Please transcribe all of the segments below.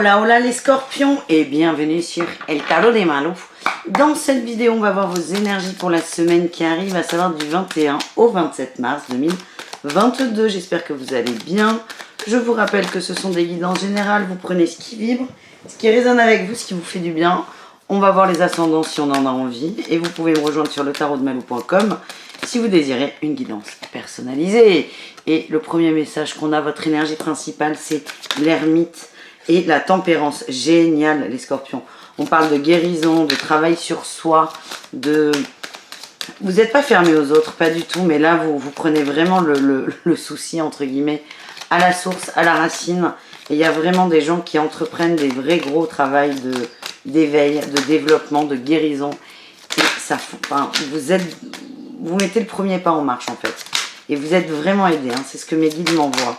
Hola hola les scorpions et bienvenue sur El Tarot des Malous. Dans cette vidéo on va voir vos énergies pour la semaine qui arrive, à savoir du 21 au 27 mars 2022. J'espère que vous allez bien. Je vous rappelle que ce sont des guidances générales, vous prenez ce qui vibre, ce qui résonne avec vous, ce qui vous fait du bien. On va voir les ascendants si on en a envie et vous pouvez me rejoindre sur le tarotdemalou.com si vous désirez une guidance personnalisée. Et le premier message qu'on a, votre énergie principale, c'est l'ermite et la tempérance. Génial les scorpions. On parle de guérison, de travail sur soi, de... Vous n'êtes pas fermé aux autres, pas du tout, mais là vous prenez vraiment le souci, entre guillemets, à la source, à la racine. Et il y a vraiment des gens qui entreprennent des vrais gros travails d'éveil, de développement, de guérison. Et ça, enfin, vous mettez le premier pas en marche en fait. Et vous êtes vraiment aidé, hein, c'est ce que mes guides m'envoient.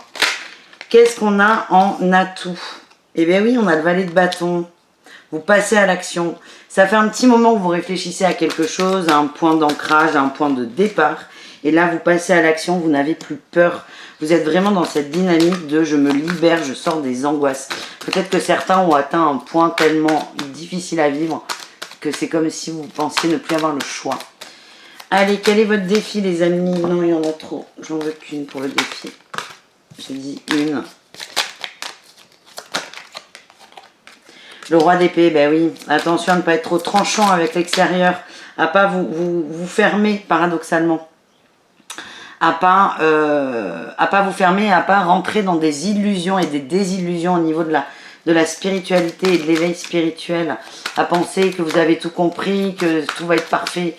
Qu'est-ce qu'on a en atout? Eh bien oui, on a le valet de bâton. Vous passez à l'action. Ça fait un petit moment que vous réfléchissez à quelque chose, à un point d'ancrage, à un point de départ. Et là, vous passez à l'action, vous n'avez plus peur. Vous êtes vraiment dans cette dynamique de je me libère, je sors des angoisses. Peut-être que certains ont atteint un point tellement difficile à vivre que c'est comme si vous pensiez ne plus avoir le choix. Allez, quel est votre défi les amis? Non, il y en a trop. J'en veux qu'une pour le défi. J'ai dit une. Le roi d'épée, ben oui. Attention à ne pas être trop tranchant avec l'extérieur. À pas vous fermer paradoxalement. À pas vous fermer, à pas rentrer dans des illusions et des désillusions au niveau de la spiritualité et de l'éveil spirituel. À penser que vous avez tout compris, que tout va être parfait.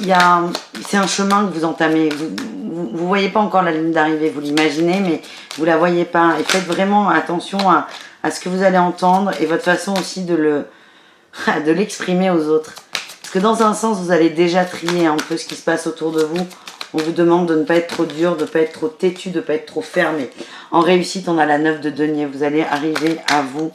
C'est un chemin que vous entamez. Vous voyez pas encore la ligne d'arrivée, vous l'imaginez, mais vous la voyez pas. Et faites vraiment attention à ce que vous allez entendre et votre façon aussi de l'exprimer aux autres. Parce que dans un sens, vous allez déjà trier un peu ce qui se passe autour de vous. On vous demande de ne pas être trop dur, de ne pas être trop têtu, de ne pas être trop fermé. En réussite, on a la 9 de denier. Vous allez arriver à vous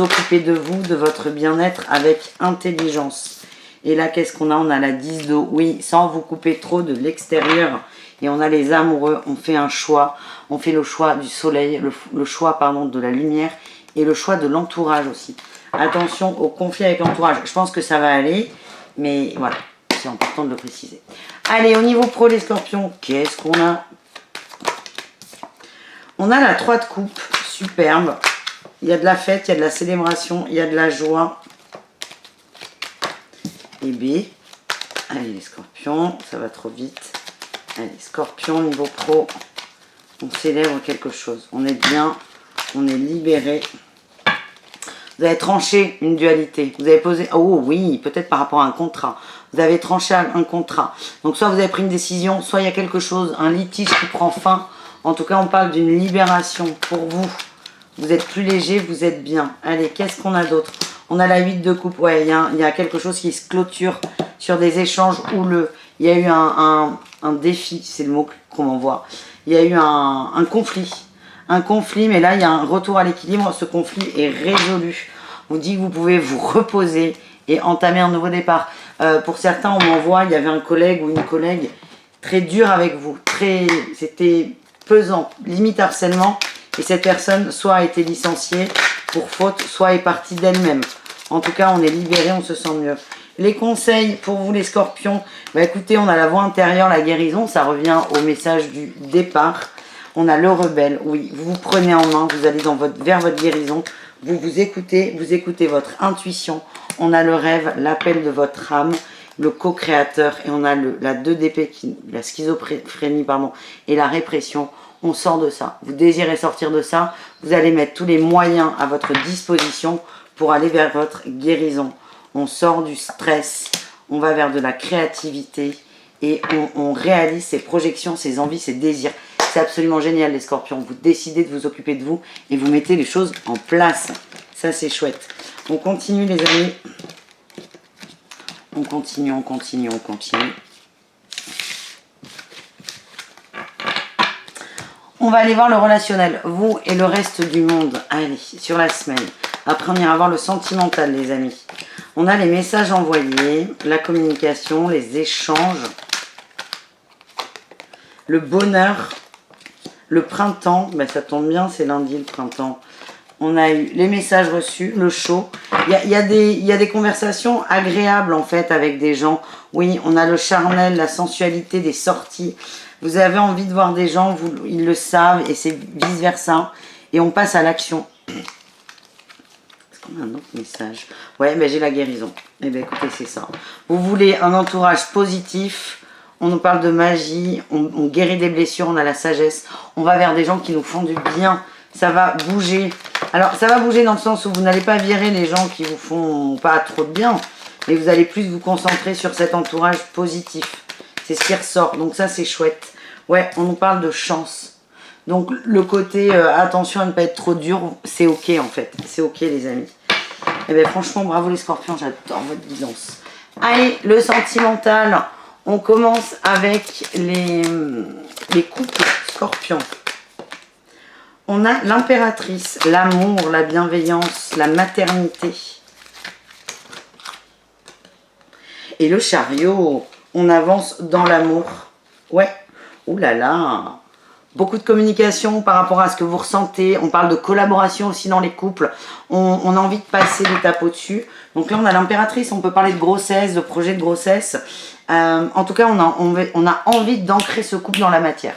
occuper de vous, de votre bien-être avec intelligence. Et là, qu'est-ce qu'on a? On a la 10 d'eau. Oui, sans vous couper trop de l'extérieur. Et on a les amoureux. On fait un choix. On fait le choix du soleil, le choix pardon, de la lumière et le choix de l'entourage aussi. Attention au conflit avec l'entourage. Je pense que ça va aller, mais voilà, c'est important de le préciser. Allez, au niveau pro, les scorpions, qu'est-ce qu'on a? On a la 3 de coupe. Superbe. Il y a de la fête, il y a de la célébration, il y a de la joie. Et B. Allez les scorpions, ça va trop vite. Allez, scorpion, niveau pro, on célèbre quelque chose. On est bien, on est libéré. Vous avez tranché une dualité. Vous avez posé, oh oui, peut-être par rapport à un contrat. Vous avez tranché un contrat. Donc soit vous avez pris une décision, soit il y a quelque chose, un litige qui prend fin. En tout cas, on parle d'une libération pour vous. Vous êtes plus léger, vous êtes bien. Allez, qu'est-ce qu'on a d'autre? On a la 8 de coupe. Ouais, il y a quelque chose qui se clôture sur des échanges houleux. Il y a eu un défi, c'est le mot qu'on m'envoie. Il y a eu un conflit. Un conflit, mais là, il y a un retour à l'équilibre. Ce conflit est résolu. On dit que vous pouvez vous reposer et entamer un nouveau départ. Pour certains, on m'envoie, il y avait un collègue ou une collègue très dur avec vous. C'était pesant, limite harcèlement. Et cette personne soit a été licenciée pour faute, soit est partie d'elle-même. En tout cas, on est libéré, on se sent mieux. Les conseils pour vous les scorpions, bah écoutez, on a la voix intérieure, la guérison, ça revient au message du départ. On a le rebelle, oui, vous vous prenez en main, vous allez vers votre guérison, vous écoutez votre intuition. On a le rêve, l'appel de votre âme, le co-créateur, et on a la 2 d'épée, la schizophrénie, pardon, et la répression. On sort de ça. Vous désirez sortir de ça, vous allez mettre tous les moyens à votre disposition pour aller vers votre guérison. On sort du stress, on va vers de la créativité et on réalise ses projections, ses envies, ses désirs. C'est absolument génial les scorpions. Vous décidez de vous occuper de vous et vous mettez les choses en place. Ça c'est chouette. On continue les amis. On continue, on continue, on continue. On va aller voir le relationnel, vous et le reste du monde. Allez, sur la semaine. Après, on ira voir le sentimental, les amis. On a les messages envoyés, la communication, les échanges, le bonheur, le printemps. Ben, ça tombe bien, c'est lundi le printemps. On a eu les messages reçus, le chaud. Il y a des conversations agréables en fait avec des gens. Oui, on a le charnel, la sensualité des sorties. Vous avez envie de voir des gens, ils le savent et c'est vice versa. Et on passe à l'action. Est-ce qu'on a un autre message? Ouais, ben j'ai la guérison. Eh bien écoutez, c'est ça. Vous voulez un entourage positif. On nous parle de magie, on guérit des blessures, on a la sagesse. On va vers des gens qui nous font du bien. Ça va bouger. Alors, ça va bouger dans le sens où vous n'allez pas virer les gens qui vous font pas trop de bien. Mais vous allez plus vous concentrer sur cet entourage positif. C'est ce qui ressort. Donc ça, c'est chouette. Ouais, on nous parle de chance. Donc, le côté attention à ne pas être trop dur, c'est ok en fait. C'est ok les amis. Et bien franchement, bravo les scorpions, j'adore votre guidance. Allez, le sentimental. On commence avec les couples scorpions. On a l'impératrice, l'amour, la bienveillance, la maternité. Et le chariot, on avance dans l'amour. Ouais, ouh là là. Beaucoup de communication par rapport à ce que vous ressentez. On parle de collaboration aussi dans les couples. On a envie de passer l'étape au-dessus. Donc là, on a l'impératrice. On peut parler de grossesse, de projet de grossesse. En tout cas, on a envie d'ancrer ce couple dans la matière.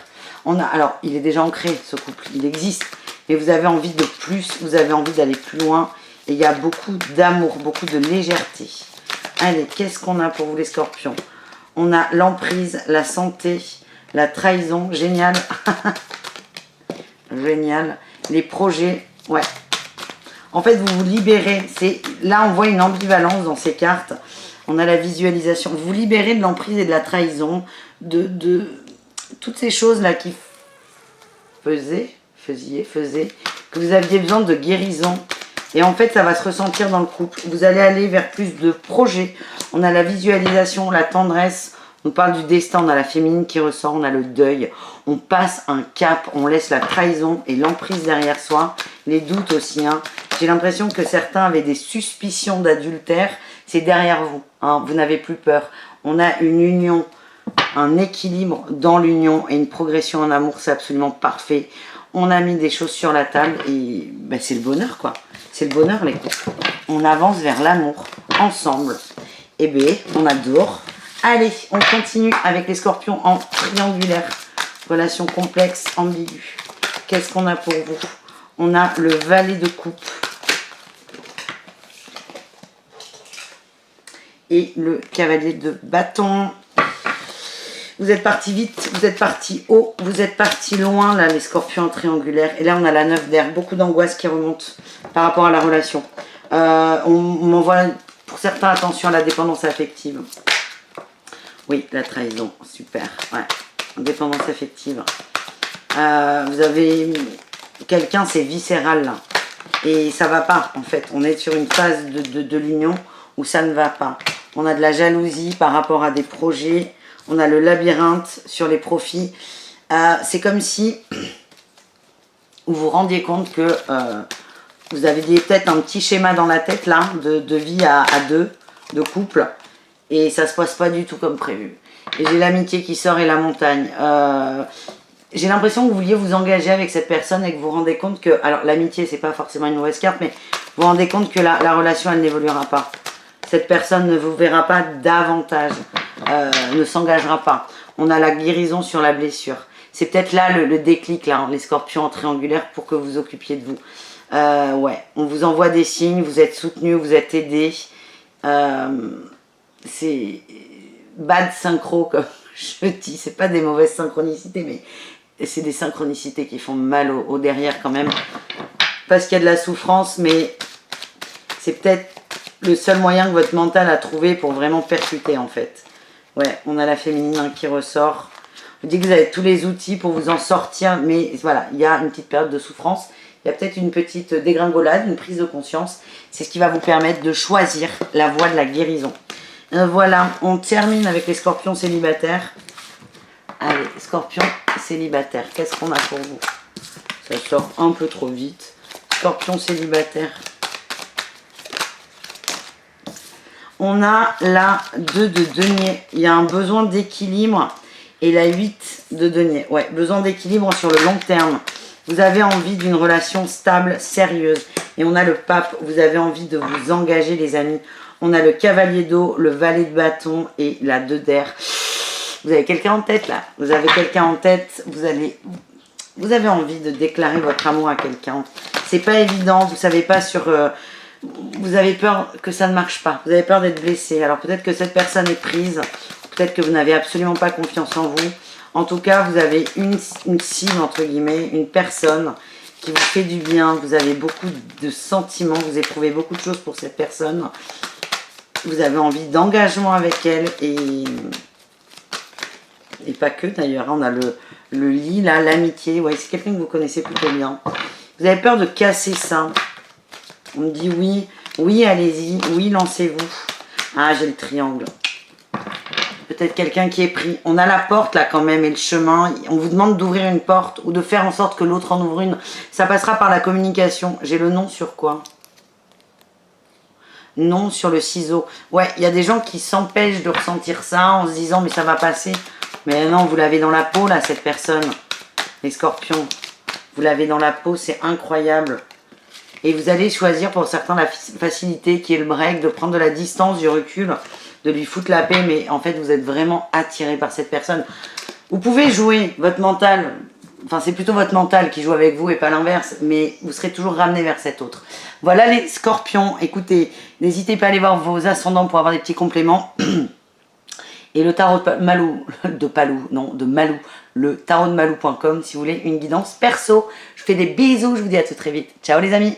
Alors, il est déjà ancré, ce couple. Il existe. Mais vous avez envie de plus. Vous avez envie d'aller plus loin. Et il y a beaucoup d'amour, beaucoup de légèreté. Allez, qu'est-ce qu'on a pour vous les scorpions? On a l'emprise, la santé, la trahison. Génial. Génial. Les projets. Ouais. En fait, vous vous libérez. Là, on voit une ambivalence dans ces cartes. On a la visualisation. Vous vous libérez de l'emprise et de la trahison. De toutes ces choses-là qui faisaient que vous aviez besoin de guérison. Et en fait, ça va se ressentir dans le couple. Vous allez aller vers plus de projets. On a la visualisation, la tendresse. On parle du destin, on a la féminine qui ressort, on a le deuil. On passe un cap, on laisse la trahison et l'emprise derrière soi. Les doutes aussi. Hein. J'ai l'impression que certains avaient des suspicions d'adultère. C'est derrière vous. Hein. Vous n'avez plus peur. On a une union, un équilibre dans l'union et une progression en amour. C'est absolument parfait. On a mis des choses sur la table et ben, c'est le bonheur quoi. C'est le bonheur les couples. On avance vers l'amour ensemble. Et bien, on adore. Allez, on continue avec les scorpions en triangulaire. Relation complexe, ambiguë. Qu'est-ce qu'on a pour vous? On a le valet de coupe. Et le cavalier de bâton. Vous êtes parti vite, vous êtes parti haut, vous êtes parti loin, là, les scorpions en triangulaire. Et là, on a la 9 d'air. Beaucoup d'angoisse qui remonte par rapport à la relation. On m'envoie, pour certains, attention à la dépendance affective. Oui, la trahison, super. Ouais, dépendance affective. Vous avez quelqu'un, c'est viscéral, là. Et ça va pas, en fait. On est sur une phase de l'union où ça ne va pas. On a de la jalousie par rapport à des projets. On a le labyrinthe sur les profits. C'est comme si vous vous rendiez compte que vous aviez peut-être un petit schéma dans la tête là de vie à deux, de couple. Et ça ne se passe pas du tout comme prévu. Et j'ai l'amitié qui sort et la montagne. J'ai l'impression que vous vouliez vous engager avec cette personne et que vous vous rendez compte que... Alors l'amitié, c'est pas forcément une mauvaise carte, mais vous vous rendez compte que la relation, elle n'évoluera pas. Cette personne ne vous verra pas davantage. Ne s'engagera pas. On a la guérison sur la blessure. C'est peut-être là le déclic, là, hein, les scorpions en triangulaire, pour que vous occupiez de vous. Ouais, on vous envoie des signes, vous êtes soutenu, vous êtes aidé. C'est bad synchro, comme je dis. C'est pas des mauvaises synchronicités, mais c'est des synchronicités qui font mal au derrière quand même. Parce qu'il y a de la souffrance, mais c'est peut-être le seul moyen que votre mental a trouvé pour vraiment percuter en fait. Ouais, on a la féminine hein, qui ressort. Je vous dis que vous avez tous les outils pour vous en sortir, mais voilà, il y a une petite période de souffrance. Il y a peut-être une petite dégringolade, une prise de conscience. C'est ce qui va vous permettre de choisir la voie de la guérison. Voilà, on termine avec les scorpions célibataires. Allez, scorpions célibataires, qu'est-ce qu'on a pour vous? Ça sort un peu trop vite. Scorpions célibataires. On a la 2 de denier. Il y a un besoin d'équilibre. Et la 8 de denier. Ouais, besoin d'équilibre sur le long terme. Vous avez envie d'une relation stable, sérieuse. Et on a le pape, vous avez envie de vous engager les amis. On a le cavalier d'eau, le valet de bâton et la 2 d'air. Vous avez quelqu'un en tête là. Vous avez quelqu'un en tête, vous avez envie de déclarer votre amour à quelqu'un. C'est pas évident, vous savez pas sur... vous avez peur que ça ne marche pas. Vous avez peur d'être blessé. Alors peut-être que cette personne est prise. Peut-être que vous n'avez absolument pas confiance en vous. En tout cas, vous avez une cible, entre guillemets, une personne qui vous fait du bien. Vous avez beaucoup de sentiments. Vous éprouvez beaucoup de choses pour cette personne. Vous avez envie d'engagement avec elle. Et pas que d'ailleurs. On a le lit, là, l'amitié. Ouais, c'est quelqu'un que vous connaissez plutôt bien. Vous avez peur de casser ça. On me dit oui. Oui, allez-y. Oui, lancez-vous. Ah, j'ai le triangle. Peut-être quelqu'un qui est pris. On a la porte là quand même et le chemin. On vous demande d'ouvrir une porte ou de faire en sorte que l'autre en ouvre une. Ça passera par la communication. J'ai le non sur quoi? Non sur le ciseau. Ouais, il y a des gens qui s'empêchent de ressentir ça en se disant mais ça va passer. Mais non, vous l'avez dans la peau là cette personne. Les scorpions. Vous l'avez dans la peau, c'est incroyable. Et vous allez choisir pour certains la facilité qui est le break, de prendre de la distance, du recul, de lui foutre la paix, mais en fait vous êtes vraiment attiré par cette personne. Vous pouvez jouer votre mental, enfin c'est plutôt votre mental qui joue avec vous et pas l'inverse, mais vous serez toujours ramené vers cet autre. Voilà les scorpions, écoutez, n'hésitez pas à aller voir vos ascendants pour avoir des petits compléments. Et le tarot de Malou, le tarot de Malou.com si vous voulez une guidance perso. Je vous fais des bisous, je vous dis à tout très vite. Ciao les amis.